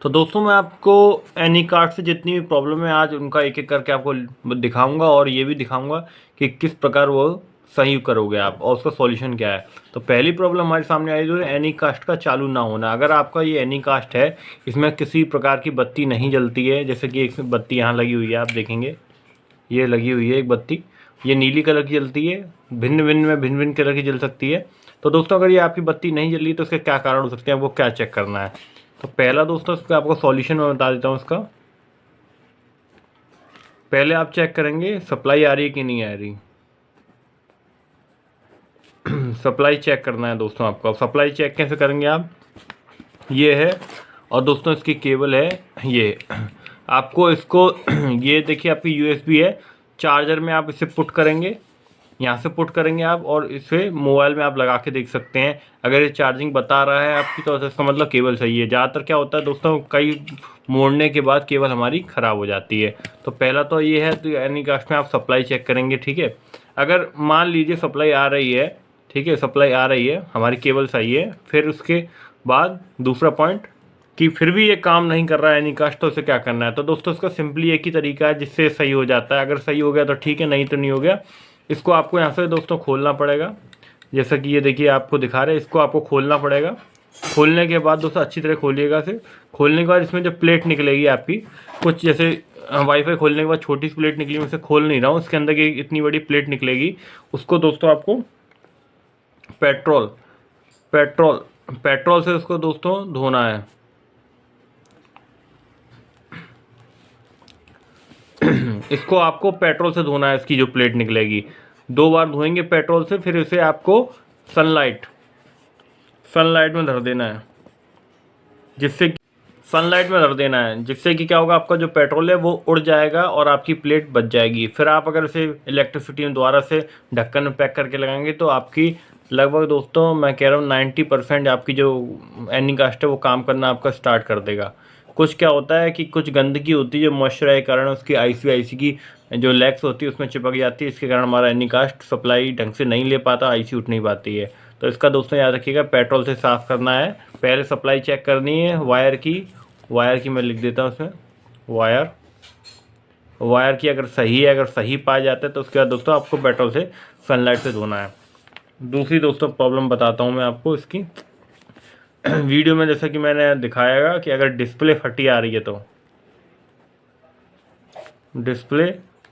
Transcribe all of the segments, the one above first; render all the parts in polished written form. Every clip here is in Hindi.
तो दोस्तों मैं आपको एनी कार्ड से जितनी भी प्रॉब्लम है आज उनका एक एक करके आपको दिखाऊंगा और ये भी दिखाऊंगा कि किस प्रकार वो सही करोगे आप और उसका सॉल्यूशन क्या है। तो पहली प्रॉब्लम हमारे सामने आई जो है एनी कास्ट का चालू ना होना। अगर आपका ये एनी कास्ट है, इसमें किसी प्रकार की बत्ती नहीं जलती है, जैसे कि एक बत्ती यहाँ लगी हुई है, आप देखेंगे ये लगी हुई है एक बत्ती, ये नीली कलर की जलती है, भिन्न भिन्न में भिन्न भिन्न कलर की जल सकती है। तो दोस्तों अगर ये आपकी बत्ती नहीं जल रही तो उसके क्या कारण हो सकते हैं, आपको क्या चेक करना है। तो पहला दोस्तों इसका आपको सॉल्यूशन मैं बता देता हूँ इसका। पहले आप चेक करेंगे सप्लाई आ रही है कि नहीं आ रही। सप्लाई चेक करना है दोस्तों आपको। सप्लाई चेक कैसे करेंगे आप, ये है और दोस्तों इसकी केबल है ये, आपको इसको ये देखिए आपकी यूएसबी है, चार्जर में आप इसे पुट करेंगे, यहाँ से पुट करेंगे आप और इसे मोबाइल में आप लगा के देख सकते हैं। अगर ये चार्जिंग बता रहा है आपकी तो इसका मतलब केबल सही है। ज़्यादातर क्या होता है दोस्तों, कई मोड़ने के बाद केबल हमारी ख़राब हो जाती है। तो पहला तो ये है, तो एनी कास्ट में आप सप्लाई चेक करेंगे, ठीक है। अगर मान लीजिए सप्लाई आ रही है, ठीक है, सप्लाई आ रही है, हमारी केबल सही है, फिर उसके बाद दूसरा पॉइंट कि फिर भी ये काम नहीं कर रहा है एनी कास्ट, तो उसे क्या करना है। तो दोस्तों इसका सिंपली एक ही तरीका है जिससे सही हो जाता है। अगर सही हो गया तो ठीक है, नहीं तो नहीं हो गया। इसको आपको यहाँ से दोस्तों खोलना पड़ेगा, जैसा कि ये देखिए आपको दिखा रहे हैं, इसको आपको खोलना पड़ेगा। खोलने के बाद दोस्तों अच्छी तरह खोलिएगा इसे। खोलने के बाद इसमें जो प्लेट निकलेगी आपकी, कुछ जैसे वाईफाई खोलने के बाद छोटी सी प्लेट निकली, मैं इसे खोल नहीं रहा हूँ, इसके अंदर की इतनी बड़ी प्लेट निकलेगी, उसको दोस्तों आपको पेट्रोल पेट्रोल पेट्रोल से उसको दोस्तों धोना है। इसको आपको पेट्रोल से धोना है, इसकी जो प्लेट निकलेगी 2 बार धोएंगे पेट्रोल से, फिर इसे आपको सनलाइट में धर देना है, जिससे सनलाइट में धर देना है, जिससे कि क्या होगा, आपका जो पेट्रोल है वो उड़ जाएगा और आपकी प्लेट बच जाएगी। फिर आप अगर इसे इलेक्ट्रिसिटी में दोबारा से ढक्कन में पैक करके लगाएंगे तो आपकी लगभग दोस्तों मैं कह रहा हूँ 90% आपकी जो एनी कास्ट है वो काम करना आपका स्टार्ट कर देगा। कुछ क्या होता है कि कुछ गंदगी होती है जो मॉइस्चर के कारण उसकी आईसी की जो लेग्स होती है उसमें चिपक जाती है, इसके कारण हमारा एनी कास्ट सप्लाई ढंग से नहीं ले पाता, आईसी उठ नहीं पाती है। तो इसका दोस्तों याद रखिएगा, पेट्रोल से साफ़ करना है, पहले सप्लाई चेक करनी है। वायर की मैं लिख देता हूँ उसमें, वायर की अगर सही है, अगर सही पाया जाता है तो उसके बाद दोस्तों आपको पेट्रोल से सनलाइट से धोना है। दूसरी दोस्तों प्रॉब्लम बताता हूँ मैं आपको इसकी। वीडियो में जैसा कि मैंने दिखाया कि अगर डिस्प्ले फटी आ रही है, तो डिस्प्ले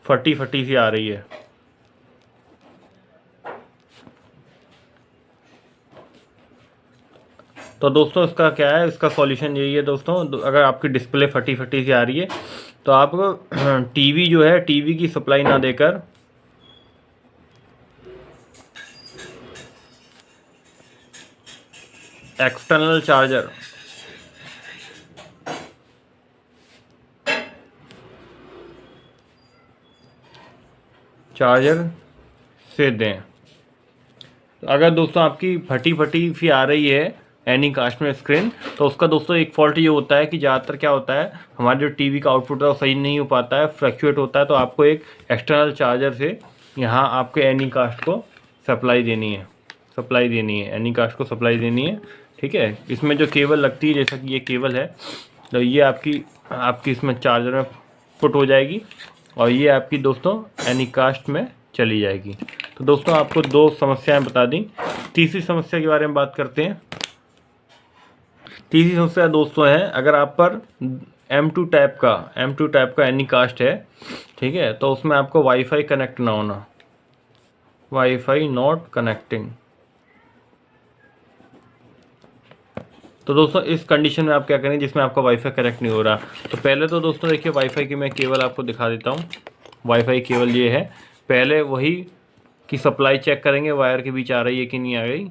फटी सी आ रही है, तो दोस्तों इसका क्या है, इसका सॉल्यूशन यही है दोस्तों। अगर आपकी डिस्प्ले फटी सी आ रही है तो आप टीवी जो है, टीवी की सप्लाई ना देकर एक्सटर्नल चार्जर से दें। तो अगर दोस्तों आपकी फटी सी आ रही है एनी कास्ट में स्क्रीन, तो उसका दोस्तों एक फॉल्ट ये होता है कि ज़्यादातर क्या होता है, हमारे जो टीवी का आउटपुट है वो सही नहीं हो पाता है, फ्लक्चुएट होता है। तो आपको एक एक्सटर्नल चार्जर से यहाँ आपके एनी कास्ट को सप्लाई देनी है, एनी कास्ट को सप्लाई देनी है, ठीक है। इसमें जो केबल लगती है, जैसा कि ये केबल है, तो ये आपकी इसमें चार्जर में पुट हो जाएगी और ये आपकी दोस्तों एनी कास्ट में चली जाएगी। तो दोस्तों आपको 2 समस्याएं बता दी। तीसरी समस्या के बारे में बात करते हैं। तीसरी समस्या दोस्तों है, अगर आप पर M2 टाइप का एनी कास्ट है, ठीक है, तो उसमें आपको वाईफाई कनेक्ट ना होना, वाईफाई नॉट कनेक्टिंग। तो दोस्तों इस कंडीशन में आप क्या करेंगे जिसमें आपका वाईफाई कनेक्ट नहीं हो रहा। तो पहले तो दोस्तों देखिए वाईफाई की मैं केबल आपको दिखा देता हूँ। वाईफाई केबल ये है, पहले वही कि सप्लाई चेक करेंगे वायर के बीच आ रही है कि नहीं आ गई।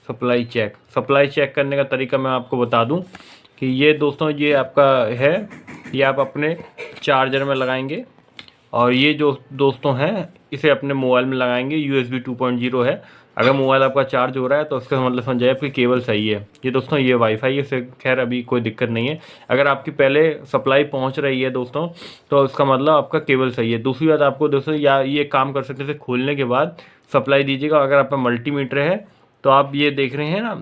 सप्लाई चेक करने का तरीका मैं आपको बता दूं कि ये दोस्तों ये आपका है, ये आप अपने चार्जर में लगाएंगे और ये जो दोस्तों हैं इसे अपने मोबाइल में लगाएंगे। USB 2.0 है। अगर मोबाइल आपका चार्ज हो रहा है तो उसका मतलब समझाइए आपकी केबल सही है। ये दोस्तों ये वाईफाई है, इससे खैर अभी कोई दिक्कत नहीं है। अगर आपकी पहले सप्लाई पहुंच रही है दोस्तों तो उसका मतलब आपका केबल सही है। दूसरी बात आपको दोस्तों या ये काम कर सकते हैं, खोलने के बाद सप्लाई दीजिएगा। अगर आपका मल्टीमीटर है तो आप ये देख रहे हैं ना,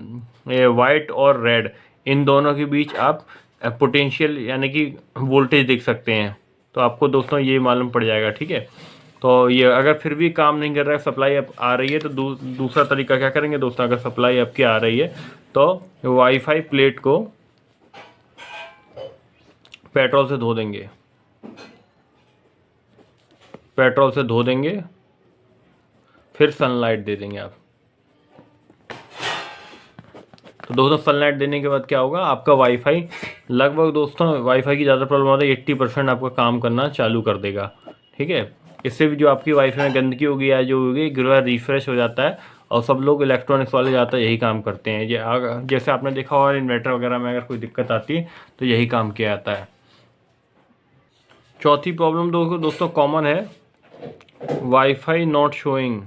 ये वाइट और रेड, इन दोनों के बीच आप पोटेंशियल यानी कि वोल्टेज देख सकते हैं। तो आपको दोस्तों ये मालूम पड़ जाएगा, ठीक है। तो ये अगर फिर भी काम नहीं कर रहा है, सप्लाई अब आ रही है, तो दूसरा तरीका क्या करेंगे दोस्तों, अगर सप्लाई आपकी आ रही है तो वाईफाई प्लेट को पेट्रोल से धो देंगे, पेट्रोल से धो देंगे, फिर सनलाइट दे देंगे आप। तो दोस्तों सनलाइट देने के बाद क्या होगा, आपका वाईफाई लगभग दोस्तों वाईफाई की ज़्यादा प्रॉब्लम होता है 80% आपका काम करना चालू कर देगा, ठीक है। इससे भी जो आपकी वाईफाई में गंदगी होगी या जो होगी ग्रह रिफ्रेश हो जाता है, और सब लोग इलेक्ट्रॉनिक्स वाले ज़्यादा यही काम करते हैं। जैसे आपने देखा होगा इन्वर्टर वगैरह में अगर कोई दिक्कत आती है तो यही काम किया जाता है। चौथी प्रॉब्लम दोस्तों कॉमन है, वाईफाई नॉट शोइंग।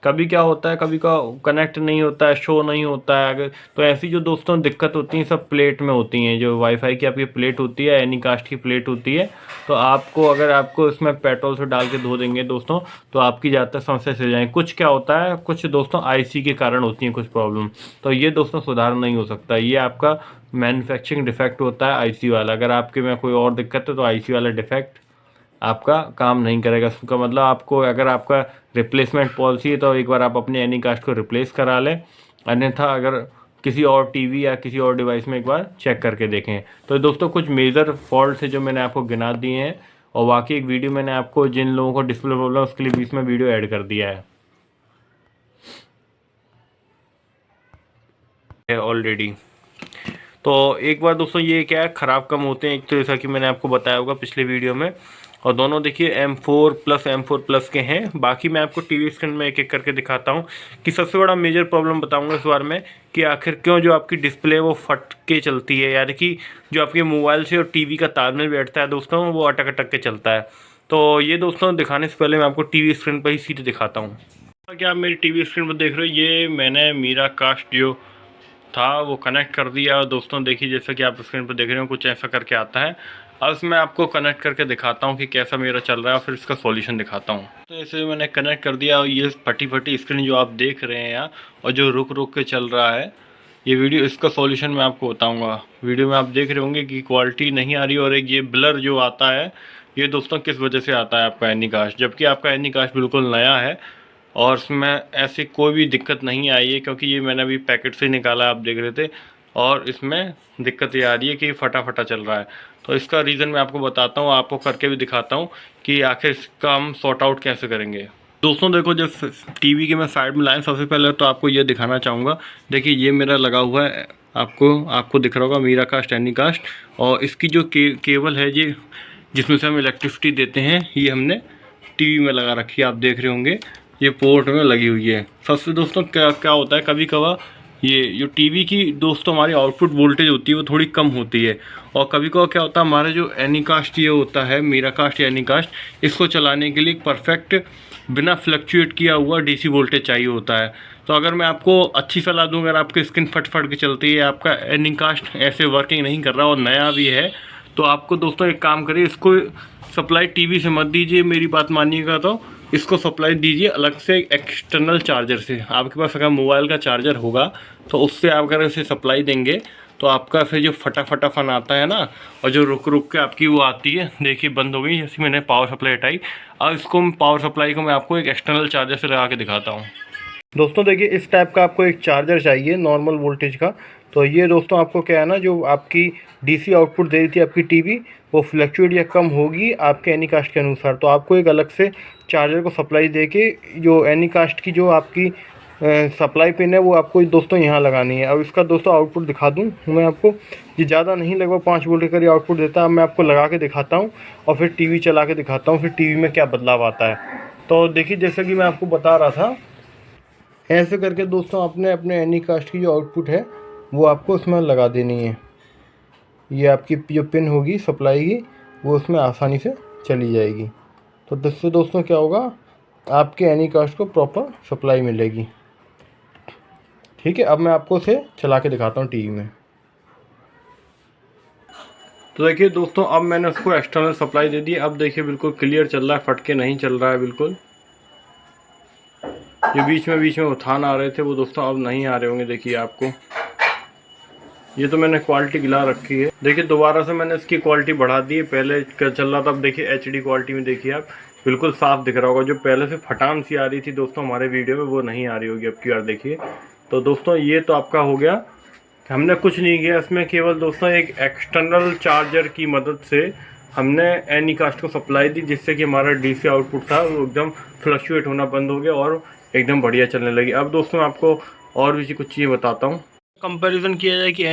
कभी क्या होता है, कभी का कनेक्ट नहीं होता है, शो नहीं होता है। अगर तो ऐसी जो दोस्तों दिक्कत होती हैं सब प्लेट में होती हैं। जो वाईफाई की आपकी प्लेट होती है, एनीकास्ट की प्लेट होती है, तो आपको अगर आपको इसमें पेट्रोल से डाल के धो देंगे दोस्तों तो आपकी ज़्यादातर समस्या से जाएंगे। कुछ क्या होता है, कुछ दोस्तों आईसी के कारण होती हैं कुछ प्रॉब्लम, तो ये दोस्तों सुधार नहीं हो सकता। ये आपका मैन्युफैक्चरिंग डिफेक्ट होता है आईसी वाला। अगर आपके में कोई और दिक्कत है तो आईसी वाला डिफेक्ट आपका काम नहीं करेगा। इसका मतलब आपको अगर आपका रिप्लेसमेंट पॉलिसी है तो एक बार आप अपने एनीकास्ट को रिप्लेस करा लें, अन्यथा अगर किसी और टीवी या किसी और डिवाइस में एक बार चेक करके देखें। तो दोस्तों कुछ मेजर फॉल्ट है जो मैंने आपको गिना दिए हैं, और बाकी एक वीडियो मैंने आपको जिन लोगों को डिस्प्ले प्रॉब्लम उसके लिए बीच में वीडियो ऐड कर दिया है ऑलरेडी। तो एक बार दोस्तों ये क्या है, ख़राब कम होते हैं एक तो जैसा कि मैंने आपको बताया होगा पिछले वीडियो में, और दोनों देखिए M4+ के हैं। बाकी मैं आपको टीवी स्क्रीन में एक एक करके दिखाता हूँ कि सबसे बड़ा मेजर प्रॉब्लम बताऊँगा इस बार में कि आखिर क्यों जो आपकी डिस्प्ले वो फट के चलती है, यानी कि जो आपके मोबाइल से और टीवी का तालमेल बैठता है दोस्तों वो अटक अटक के चलता है। तो ये दोस्तों दिखाने से पहले मैं आपको टीवी स्क्रीन पर ही सीधे दिखाता हूँ। क्या आप मेरी टीवी स्क्रीन पर देख रहे हो, ये मैंने मीराकास्ट जो था वो कनेक्ट कर दिया। और दोस्तों देखिए जैसा कि आप स्क्रीन पर देख रहे हो कुछ ऐसा करके आता है। अब मैं आपको कनेक्ट करके दिखाता हूँ कि कैसा मेरा चल रहा है और फिर इसका सॉल्यूशन दिखाता हूँ। तो ऐसे मैंने कनेक्ट कर दिया, और ये फटी स्क्रीन जो आप देख रहे हैं यहाँ और जो रुक रुक के चल रहा है ये वीडियो, इसका सॉल्यूशन मैं आपको बताऊँगा। वीडियो में आप देख रहे होंगे कि क्वालिटी नहीं आ रही, और एक ये ब्लर जो आता है ये दोस्तों किस वजह से आता है आपका एनीकास्ट, जबकि आपका एनीकास्ट बिल्कुल नया है और इसमें ऐसी कोई भी दिक्कत नहीं आई है, क्योंकि ये मैंने अभी पैकेट से निकाला आप देख रहे थे, और इसमें दिक्कत ये आ रही है कि फटा फटा चल रहा है। तो इसका रीज़न मैं आपको बताता हूँ, आपको करके भी दिखाता हूँ कि आखिर इसका हम सॉर्ट आउट कैसे करेंगे। दोस्तों देखो जब टीवी के मैं साइड में लाएँ, सबसे पहले तो आपको ये दिखाना चाहूँगा। देखिए ये मेरा लगा हुआ है, आपको दिख रहा होगा मीराकास्ट एनीकास्ट, और इसकी जो केबल है ये जिसमें से हम इलेक्ट्रिसिटी देते हैं ये हमने टीवी में लगा रखी है, आप देख रहे होंगे ये पोर्ट में लगी हुई है। सबसे दोस्तों क्या होता है, कभी कभार ये जो टीवी की दोस्तों हमारी आउटपुट वोल्टेज होती है वो थोड़ी कम होती है, और कभी कभार क्या होता है हमारे जो एनीकास्ट ये होता है मीराकास्ट या एनीकास्ट, इसको चलाने के लिए एक परफेक्ट बिना फ्लक्चुएट किया हुआ डीसी वोल्टेज चाहिए होता है। तो अगर मैं आपको अच्छी सलाह दूँ, अगर आपकी स्क्रीन फट के चलती है, आपका एनीकास्ट ऐसे वर्किंग नहीं कर रहा और नया भी है, तो आपको दोस्तों एक काम करिए, इसको सप्लाई टीवी से मत दीजिए, मेरी बात मानिएगा तो इसको सप्लाई दीजिए अलग से एक्सटर्नल चार्जर से। आपके पास अगर मोबाइल का चार्जर होगा तो उससे आप अगर इसे सप्लाई देंगे तो आपका फिर जो फटा फन आता है ना, और जो रुक के आपकी वो आती है, देखिए बंद हो गई जैसे मैंने पावर सप्लाई हटाई। अब इसको पावर सप्लाई को मैं आपको एक एक्सटर्नल चार्जर से लगा के दिखाता हूँ। दोस्तों देखिए इस टाइप का आपको एक चार्जर चाहिए नॉर्मल वोल्टेज का। तो ये दोस्तों आपको क्या है ना, जो आपकी डीसी आउटपुट दे रही थी आपकी टीवी, वो फ्लक्चुएट या कम होगी आपके एनीकास्ट के अनुसार। तो आपको एक अलग से चार्जर को सप्लाई देके जो एनीकास्ट की जो आपकी सप्लाई पिन है वो आपको दोस्तों यहाँ लगानी है। अब इसका दोस्तों आउटपुट दिखा दूँ मैं आपको, ये ज़्यादा नहीं लगभग 5 वोल्ट का करीब आउटपुट देता है। अब मैं आपको लगा के दिखाता हूँ और फिर टीवी चला के दिखाता हूँ फिर टीवी में क्या बदलाव आता है। तो देखिए जैसा कि मैं आपको बता रहा था, ऐसे करके दोस्तों अपने एनीकास्ट की जो आउटपुट है वो आपको उसमें लगा देनी है। ये आपकी जो पिन होगी सप्लाई की वो उसमें आसानी से चली जाएगी। तो जिससे दोस्तों क्या होगा, आपके एनीकास्ट को प्रॉपर सप्लाई मिलेगी। ठीक है, अब मैं आपको उसे चला के दिखाता हूँ टीवी में। तो देखिए दोस्तों अब मैंने उसको एक्सटर्नल सप्लाई दे दी। अब देखिए बिल्कुल क्लियर चल रहा है, फट के नहीं चल रहा है बिल्कुल। जो बीच में उठान आ रहे थे वो दोस्तों अब नहीं आ रहे होंगे, देखिए आपको ये तो मैंने क्वालिटी गिला रखी है। देखिए दोबारा से मैंने इसकी क्वालिटी बढ़ा दी है। पहले चल रहा था, अब देखिए HD क्वालिटी में देखिए आप बिल्कुल साफ दिख रहा होगा। जो पहले से फटान सी आ रही थी दोस्तों हमारे वीडियो में, वो नहीं आ रही होगी अब की बार देखिए। तो दोस्तों ये तो आपका हो गया, हमने कुछ नहीं किया इसमें, केवल दोस्तों एक एक्सटर्नल चार्जर की मदद से हमने एनीकास्ट को सप्लाई दी, जिससे कि हमारा DC आउटपुट था वो एकदम फ्लक्चुएट होना बंद हो गया और एकदम बढ़िया चलने लगी। अब दोस्तों मैं आपको और भी कुछ चीज़ें बताता हूँ। कंपैरिजन किया जाए कि